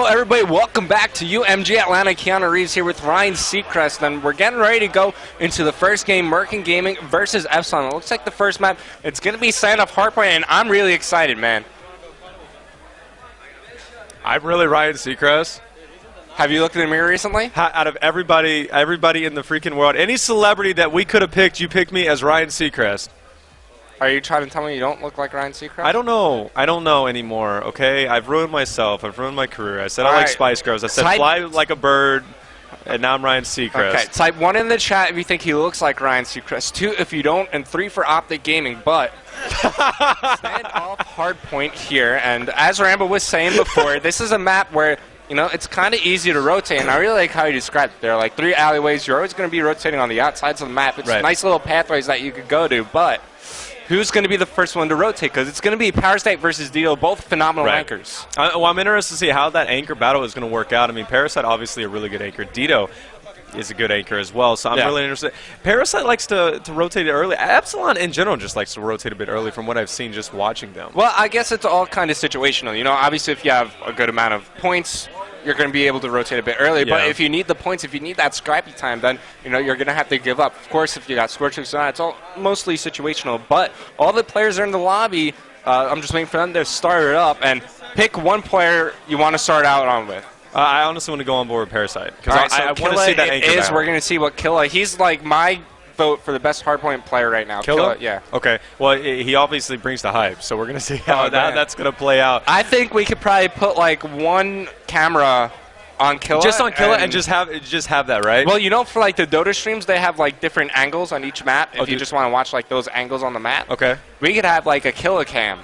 everybody, welcome back to UMG Atlanta. Keanu Reeves here with Ryan Seacrest, and we're getting ready to go into the first game, MRKN Gaming versus Epsilon. It looks like the first map, it's going to be stand-up Hardpoint, and I'm really excited, man. I'm really Ryan Seacrest. Have you looked in the mirror recently? Out of everybody in the freaking world, any celebrity that we could have picked, you picked me as Ryan Seacrest. Are you trying to tell me you don't look like Ryan Seacrest? I don't know. I don't know anymore, okay? I've ruined myself. I've ruined my career. I said I like Spice Girls. I said fly like a bird, and now I'm Ryan Seacrest. Okay, type 1 in the chat if you think he looks like Ryan Seacrest, 2 if you don't, and 3 for Optic Gaming. But stand off Hardpoint here, and as Rambo was saying before, this is a map where, you know, it's kind of easy to rotate, and I really like how you described it. There are like 3 alleyways. You're always going to be rotating on the outsides of the map. It's nice little pathways that you could go to, but who's going to be the first one to rotate? Because it's going to be Parasite versus Dito, both phenomenal anchors. Well, I'm interested to see how that anchor battle is going to work out. I mean, Parasite obviously a really good anchor. Dito is a good anchor as well, so I'm really interested. Parasite likes to rotate it early. Epsilon in general just likes to rotate a bit early from what I've seen just watching them. Well, I guess it's all kind of situational. You know, obviously if you have a good amount of points, you're going to be able to rotate a bit early. But if you need the points, if you need that scrappy time, then, you know, you're going to have to give up. Of course, if you got Scorestreaks on, it's all mostly situational. But all the players are in the lobby. I'm just waiting for them to start it up and pick one player you want to start out on with. I honestly want to go on board with Parasite because I want to see that anchor battle. We're going to see what Killa. He's like my vote for the best Hardpoint player right now. Killa? Yeah. Okay. Well, he obviously brings the hype, so we're going to see how that's going to play out. I think we could probably put like one camera on Killa. Just on Killa and just have that, right? Well, you know, for like the Dota streams, they have like different angles on each map. If you just want to watch like those angles on the map. Okay. We could have like a Killa cam.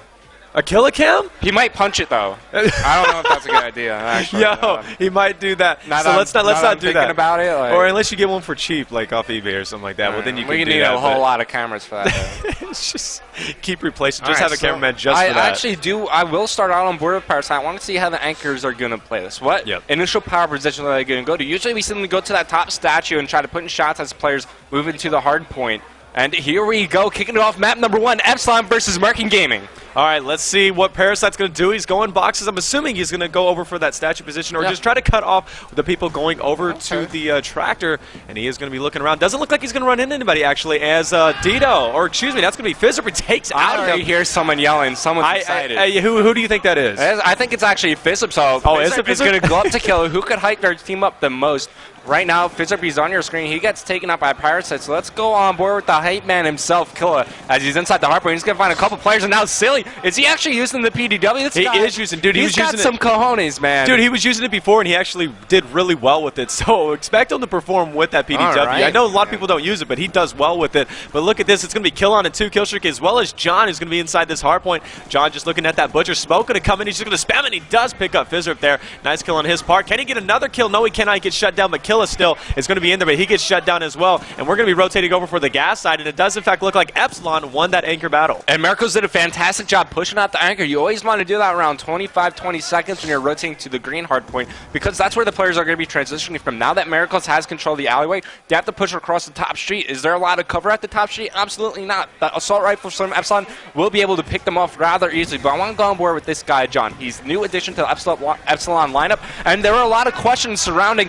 A Killa cam? He might punch it though. I don't know if that's a good idea. Actually, yo, he might do that. So let's not do that. About it, like, or unless you get one for cheap, like off eBay or something like that. Well, then you can do that. We need a whole lot of cameras for that. It's just keep replacing. Just have a cameraman just for that. I actually do. I will start out on board with Parasite. I want to see how the anchors are going to play this. What initial power position are they going to go to? Usually we see them go to that top statue and try to put in shots as players move into the hard point. And here we go, kicking it off map number 1, Epsilon versus MRKN Gaming. All right, let's see what Parasite's going to do. He's going boxes. I'm assuming he's going to go over for that statue position or just try to cut off the people going over to the tractor. And he is going to be looking around. Doesn't look like he's going to run into anybody, actually, as Dito. Or, excuse me, that's going to be Fizzip. He takes out of him. I hear someone yelling. Someone's excited. Who do you think that is? I think it's actually Fizzip. So Fizzip is going to go up to kill. Who could hype their team up the most? Right now, Fizzip, he's on your screen. He gets taken up by Parasite. So let's go on board with the hype man himself, Killa, as he's inside the hardpoint. He's going to find a couple players. And now Silly, is he actually using the PDW? He is using, dude. He's got some cojones, man. Dude, he was using it before, and he actually did really well with it. So expect him to perform with that PDW. I know a lot of people don't use it, but he does well with it. But look at this. It's going to be Killon and 2 Killstreak, as well as John, who's going to be inside this hardpoint. John just looking at that Butcher. Smoke going to come in. He's just going to spam it. He does pick up Fizzip there. Nice kill on his part. Can he get another kill? No, he cannot. He gets shut down, but Killa still is going to be in there, but he gets shut down as well. And we're going to be rotating over for the gas side, and it does, in fact, look like Epsilon won that anchor battle. And Miracles did a fantastic job pushing out the anchor. You always want to do that around 25-20 seconds when you're rotating to the green hard point, because that's where the players are going to be transitioning from. Now that Miracles has control of the alleyway, they have to push across the top street. Is there a lot of cover at the top street? Absolutely not. The assault rifles from Epsilon will be able to pick them off rather easily, but I want to go on board with this guy, John. He's new addition to the Epsilon lineup, and there are a lot of questions surrounding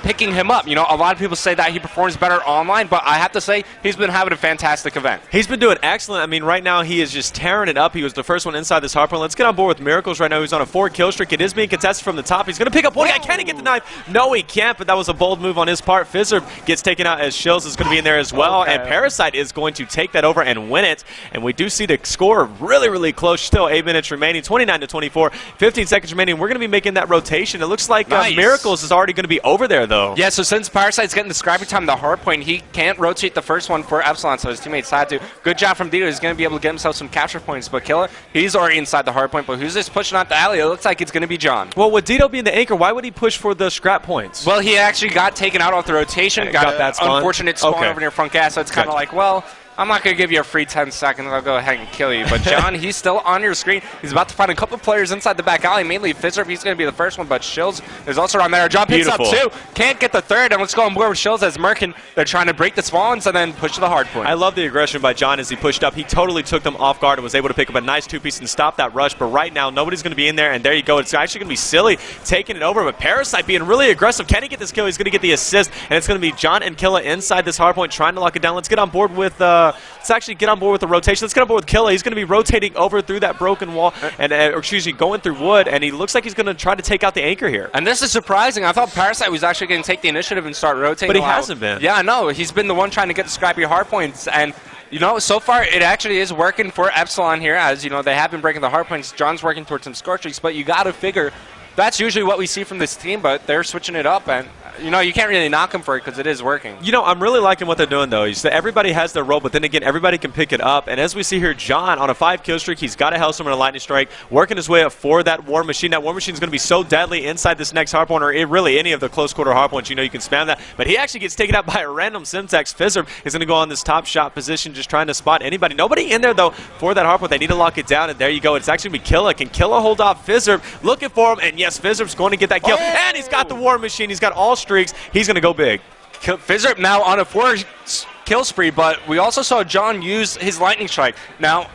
picking him up. You know, a lot of people say that he performs better online, but I have to say he's been having a fantastic event. He's been doing excellent. I mean, right now he is just tearing it up. He was the first one inside this hardpoint. Let's get on board with Miracles right now. He's on a 4 kill streak. It is being contested from the top. He's going to pick up one guy. Can he get the knife? No, he can't, but that was a bold move on his part. Fizzip gets taken out as Shills is going to be in there as well, and Parasite is going to take that over and win it. And we do see the score really, really close. Still 8 minutes remaining, 29-24, 15 seconds remaining. We're going to be making that rotation. It looks like Miracles is already going to be over there, though. Yeah, so since Parasite's getting the scrappy time, the hard point, he can't rotate the first one for Epsilon, so his teammates had to. Good job from Dito. He's going to be able to get himself some capture points, but Killa, he's already inside the hard point, but who's just pushing out the alley? It looks like it's going to be John. Well, with Dito being the anchor, why would he push for the scrap points? Well, he actually got taken out off the rotation, got that unfortunate spawn over near front gas, so it's kind of like, well, I'm not going to give you a free 10 seconds. I'll go ahead and kill you. But John, he's still on your screen. He's about to find a couple players inside the back alley, mainly Fizzerp. He's going to be the first one, but Shills is also around there. John picks up two. Can't get the third, and let's go on board with Shills as MRKN. They're trying to break the spawns and then push to the hard point. I love the aggression by John as he pushed up. He totally took them off guard and was able to pick up a nice two-piece and stop that rush. But right now, nobody's going to be in there, and there you go. It's actually going to be Silly taking it over, but Parasite being really aggressive. Can he get this kill? He's going to get the assist, and it's going to be John and Killa inside this hard point trying to lock it down. Let's get on board with let's actually get on board with the rotation. Let's get on board with Killa. He's going to be rotating over through that broken wall, and or excuse me, going through wood, and he looks like he's going to try to take out the anchor here. And this is surprising. I thought Parasite was actually going to take the initiative and start rotating. But he hasn't been. Yeah, no, he's been the one trying to get the scrappy hard points, and you know, so far it actually is working for Epsilon here, as you know, they have been breaking the hard points. John's working towards some Scorestreaks, but you got to figure that's usually what we see from this team, but they're switching it up, and you know, you can't really knock them for it because it is working. You know, I'm really liking what they're doing, though. Is that everybody has their role, but then again, everybody can pick it up. And as we see here, John on a 5-kill streak, he's got a Hellstorm and a Lightning Strike, working his way up for that War Machine. That War Machine is going to be so deadly inside this next hardpoint, or really any of the close quarter hardpoints. You know, you can spam that. But he actually gets taken out by a random Simtex. Fizzerp is going to go on this top shot position, just trying to spot anybody. Nobody in there, though, for that hardpoint. They need to lock it down, and there you go. It's actually going to be Killa. Can Killa hold off Fizzerp? Looking for him, and yes, Fizzerp's going to get that kill. And he's got the War Machine. He's got all streaks. He's going to go big. Fizzerp now on a 4-kill spree, but we also saw John use his Lightning Strike. Now,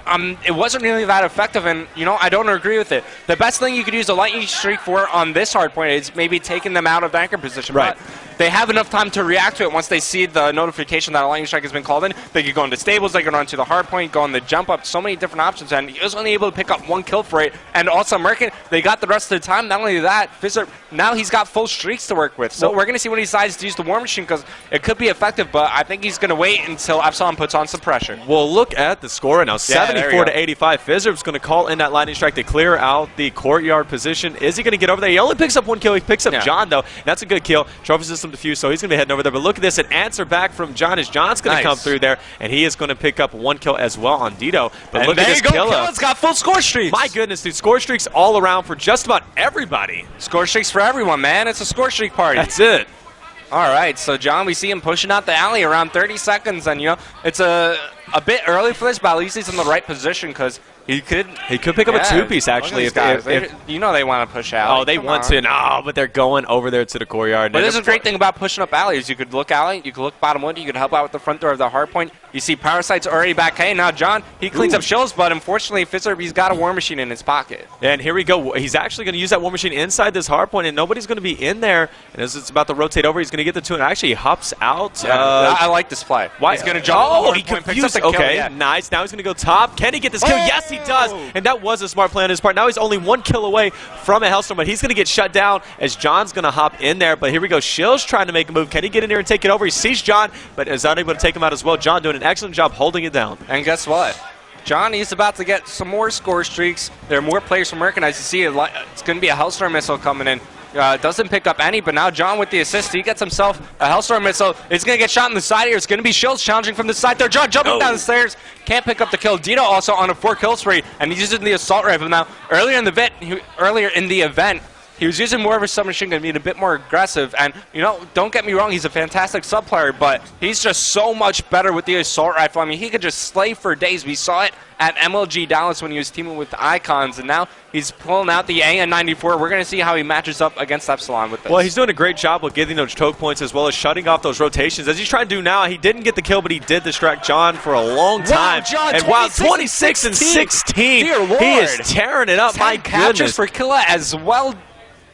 it wasn't really that effective, and, you know, I don't agree with it. The best thing you could use a Lightning Streak for on this hardpoint is maybe taking them out of anchor position. Right. But they have enough time to react to it once they see the notification that a Lightning Strike has been called in. They could go into stables, they could run to the hardpoint, go on the jump up, so many different options, and he was only able to pick up 1 kill for it. And also, MRKN, they got the rest of the time. Not only that, Fizzerp, now he's got full streaks to work with. So we're going to see when he decides to use the War Machine, because it could be effective, but I think he's going to wait until Epsilon puts on some pressure. Well, look at the score right now, 74 to 85. Fizzerp's going to call in that Lightning Strike to clear out the courtyard position. Is he going to get over there? He only picks up 1 kill. He picks up John, though. That's a good kill. Trophy system defused, so he's going to be heading over there. But look at this, an answer back from John as John's going to come through there, and he is going to pick up 1 kill as well on Dito. But and look at this Killa. Killa's got full score streaks. My goodness, dude, score streaks all around for just about everybody. Score streaks for everyone, man. It's a score streak party. That's it. All right, so John, we see him pushing out the alley around 30 seconds, and you know it's a bit early for this, but at least he's in the right position because he could pick up a 2-piece actually. If you know they want to push out. Oh, they want to. No, but they're going over there to the courtyard. But this is a great thing about pushing up alleys. You could look alley, you could look bottom wood, you could help out with the front door of the hardpoint. You see Parasite's already back. Hey, now John, he cleans up Shills, but unfortunately, Fizzerp, he's got a War Machine in his pocket. And here we go. He's actually going to use that War Machine inside this hardpoint, and nobody's going to be in there. And as it's about to rotate over, he's going to get the 2, and actually he hops out. Yeah, I like this play. Why? He's going to jump. Oh, he confused. Okay, nice. Now he's going to go top. Can he get this kill? Yes, he does. And that was a smart play on his part. Now he's only 1 kill away from a Hellstorm, but he's going to get shut down as John's going to hop in there. But here we go. Shill's trying to make a move. Can he get in here and take it over? He sees John, but is unable to take him out as well. John doing an excellent job holding it down. And guess what? John, he's about to get some more score streaks. There are more players from MRKN. As you see, it's going to be a Hellstorm missile coming in. Doesn't pick up any, but now John with the assist, he gets himself a Hellstorm missile. It's going to get shot in the side here. It's going to be Shills challenging from the side there. John jumping down the stairs. Can't pick up the kill. Dito also on a 4-kill spree, and he's using the assault rifle. Now, earlier in the event, he was using more of a submachine gun, being a bit more aggressive. And, you know, don't get me wrong, he's a fantastic sub player, but he's just so much better with the assault rifle. I mean, he could just slay for days. We saw it at MLG Dallas when he was teaming with the Icons, and now he's pulling out the AN-94. We're going to see how he matches up against Epsilon with this. Well, he's doing a great job with getting those choke points as well as shutting off those rotations. As he's trying to do now, he didn't get the kill, but he did distract John for a long time. Wow, John, and wow, 26 and 16. Dear Lord. He is tearing it up. 10 My captures goodness. for Killa as well.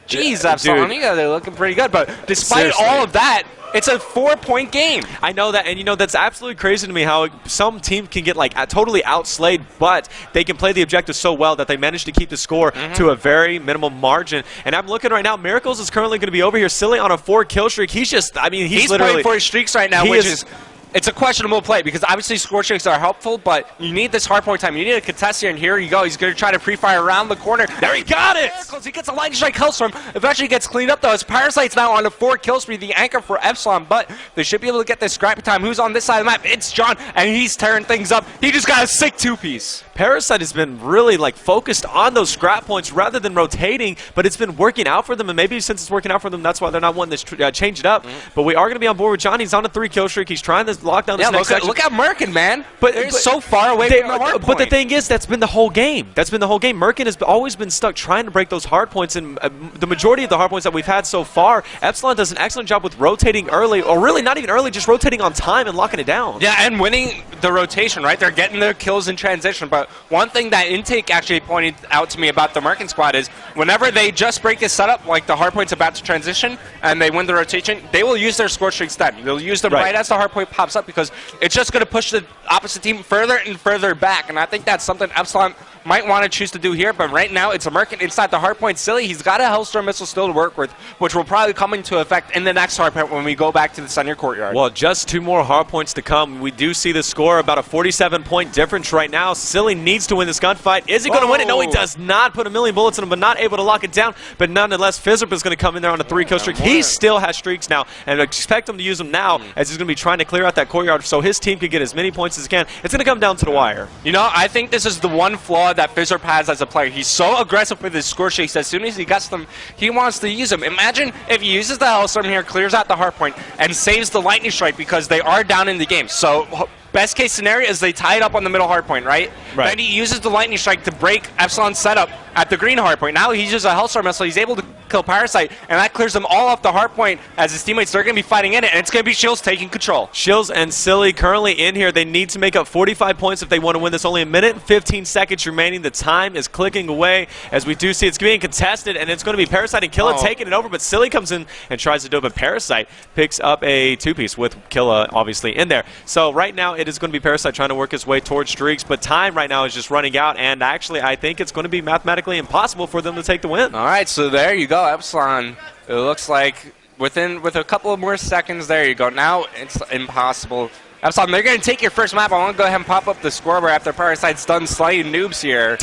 Jeez, Epsilon, they're looking pretty good. But despite all of that, it's a 4-point game. I know that, and you know, that's absolutely crazy to me how some teams can get like totally outslayed, but they can play the objective so well that they manage to keep the score to a very minimal margin. And I'm looking right now, Miracles is currently going to be over here, Silly on a 4-kill streak. He's just, I mean, he's literally playing for his streaks right now, which is it's a questionable play because obviously score streaks are helpful, but you need this hardpoint time. You need a contest here, and here you go. He's going to try to pre-fire around the corner. There he got it! He gets a Lightning Strike Hellstorm. Eventually gets cleaned up, though. His Parasite's now on a 4-kill spree, the anchor for Epsilon, but they should be able to get this scrappy time. Who's on this side of the map? It's John, and he's tearing things up. He just got a sick 2-piece. Parasite has been really like focused on those scrap points rather than rotating, but it's been working out for them, and maybe since it's working out for them, that's why they're not wanting to change it up. But we are going to be on board with John. He's on a 3-kill streak. He's trying to to lock down this next section. Look at MRKN, man. But they're so far away from the hard point. But the thing is, that's been the whole game. That's been the whole game. MRKN has always been stuck trying to break those hard points, and the majority of the hard points that we've had so far, Epsilon does an excellent job with rotating early, or really not even early, just rotating on time and locking it down. Yeah, and winning the rotation, right? They're getting their kills in transition. But one thing that Intake actually pointed out to me about the MRKN squad is whenever they just break this setup, like the hard point's about to transition, and they win the rotation, they will use their Scorestreaks then. They'll use them right as the hard point pops up because it's just going to push the opposite team further and further back. And I think that's something Epsilon might want to choose to do here, but right now it's a MRKN inside the hard point. Silly, he's got a Hellstorm missile still to work with, which will probably come into effect in the next hard point when we go back to the center courtyard. Well, just 2 more hard points to come. We do see the score, about a 47-point difference right now. Silly needs to win this gunfight. Is he going to win it? No, he does not. Put a million bullets in him, but not able to lock it down. But nonetheless, Fizzerp is going to come in there on a 3-kill streak. He still has streaks now, and I expect him to use them now as he's going to be trying to clear out that courtyard so his team can get as many points as he can. It's going to come down to the wire. You know, I think this is the one flaw that Fizzerp has as a player. He's so aggressive with his score shakes. As soon as he gets them, he wants to use them. Imagine if he uses the Hellstorm here, clears out the hardpoint, and saves the Lightning Strike because they are down in the game. So best case scenario is they tie it up on the middle hardpoint, right? Then he uses the Lightning Strike to break Epsilon's setup at the green hardpoint. Now he uses a Hellstorm missile. He's able to kill Parasite, and that clears them all off the hardpoint as his teammates, they're going to be fighting in it, and it's going to be Shills taking control. Shills and Silly currently in here. They need to make up 45 points if they want to win this. Only 1 minute and 15 seconds remaining. The time is clicking away as we do see it's being contested, and it's going to be Parasite and Killa taking it over, but Silly comes in and tries to do it, but Parasite picks up a 2-piece with Killa obviously in there. So right now it is going to be Parasite trying to work his way towards streaks, but time right now is just running out, and actually I think it's going to be mathematically impossible for them to take the win. All right, so there you go, Epsilon. It looks like with a couple of more seconds, there you go. Now it's impossible. Epsilon, they're going to take your first map. I want to go ahead and pop up the scoreboard after Parasite's done slaying noobs here.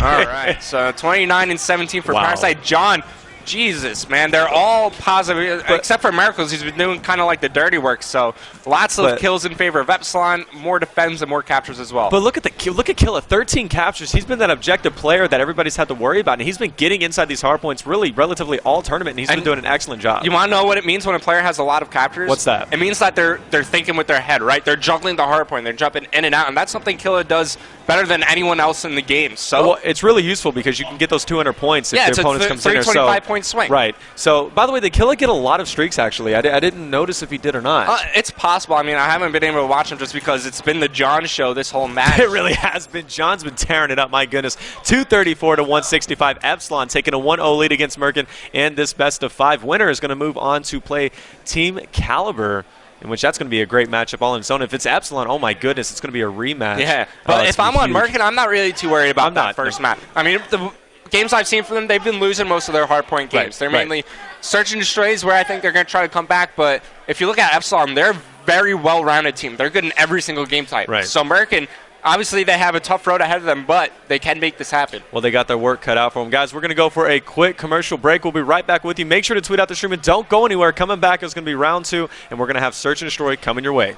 All right, so 29 and 17 for Parasite. John, Jesus, man, they're all positive, except for Miracles. He's been doing kind of like the dirty work, so lots of kills in favor of Epsilon, more defends and more captures as well. But look at Killa, 13 captures. He's been that objective player that everybody's had to worry about, and he's been getting inside these hard points really relatively all tournament, and he's been doing an excellent job. You want to know what it means when a player has a lot of captures? What's that? It means that they're thinking with their head, right? They're juggling the hard point, they're jumping in and out, and that's something Killa does better than anyone else in the game. So well, it's really useful because you can get those 200 points if their opponents comes in there. 325-point swing. Right. So, by the way, did Killa get a lot of streaks, actually? I didn't notice if he did or not. It's possible. I mean, I haven't been able to watch him just because it's been the John show this whole match. It really has been. John's been tearing it up, my goodness. 234 to 165. Epsilon taking a 1-0 lead against MRKN, and this best-of-5 winner is going to move on to play Team Caliber, in which that's going to be a great matchup all in its own. If it's Epsilon, oh my goodness, it's going to be a rematch. Yeah, but if I'm on MRKN, I'm not really too worried about that first match. I mean, the games I've seen from them, they've been losing most of their hardpoint games. They're mainly search and destroys where I think they're going to try to come back, but if you look at Epsilon, they're a very well-rounded team. They're good in every single game type. So MRKN, obviously they have a tough road ahead of them, but they can make this happen. Well, they got their work cut out for them. Guys, we're going to go for a quick commercial break. We'll be right back with you. Make sure to tweet out the stream and don't go anywhere. Coming back is going to be round 2, and we're going to have Search and Destroy coming your way.